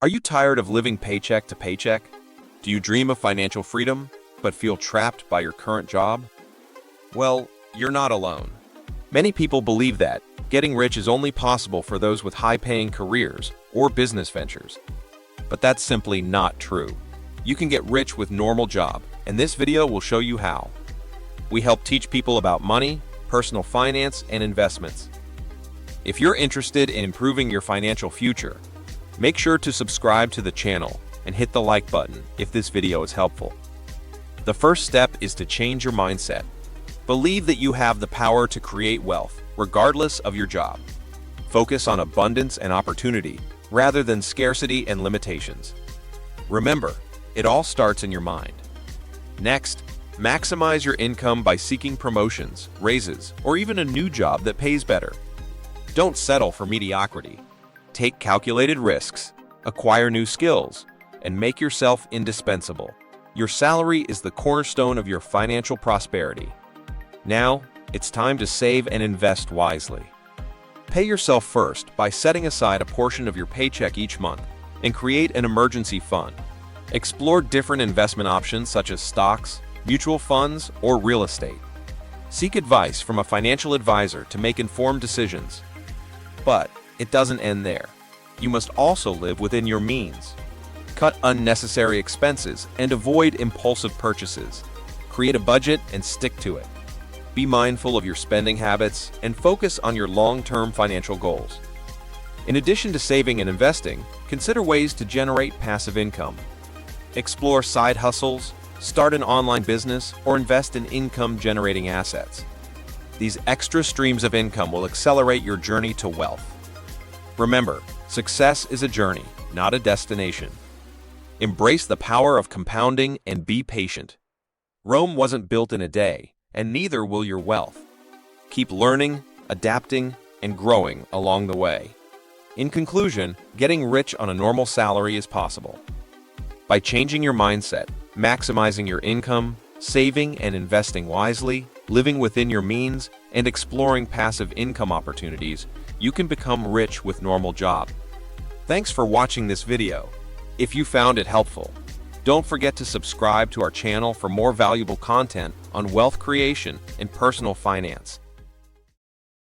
Are you tired of living paycheck to paycheck? Do you dream of financial freedom, but feel trapped by your current job? Well, you're not alone. Many people believe that getting rich is only possible for those with high-paying careers or business ventures. But that's simply not true. You can get rich with normal job, and this video will show you how. We help teach people about money, personal finance, and investments. If you're interested in improving your financial future, make sure to subscribe to the channel and hit the like button if this video is helpful. The first step is to change your mindset. Believe that you have the power to create wealth, regardless of your job. Focus on abundance and opportunity, rather than scarcity and limitations. Remember, it all starts in your mind. Next, maximize your income by seeking promotions, raises, or even a new job that pays better. Don't settle for mediocrity. Take calculated risks, acquire new skills, and make yourself indispensable. Your salary is the cornerstone of your financial prosperity. Now, it's time to save and invest wisely. Pay yourself first by setting aside a portion of your paycheck each month and create an emergency fund. Explore different investment options such as stocks, mutual funds, or real estate. Seek advice from a financial advisor to make informed decisions. But it doesn't end there. You must also live within your means. Cut unnecessary expenses and avoid impulsive purchases. Create a budget and stick to it. Be mindful of your spending habits and focus on your long-term financial goals. In addition to saving and investing, consider ways to generate passive income. Explore side hustles, start an online business, or invest in income-generating assets. These extra streams of income will accelerate your journey to wealth. Remember, success is a journey, not a destination. Embrace the power of compounding and be patient. Rome wasn't built in a day, and neither will your wealth. Keep learning, adapting, and growing along the way. In conclusion, getting rich on a normal salary is possible. By changing your mindset, maximizing your income, saving and investing wisely, living within your means, and exploring passive income opportunities, you can become rich with normal job. Thanks for watching this video. If you found it helpful, don't forget to subscribe to our channel for more valuable content on wealth creation and personal finance.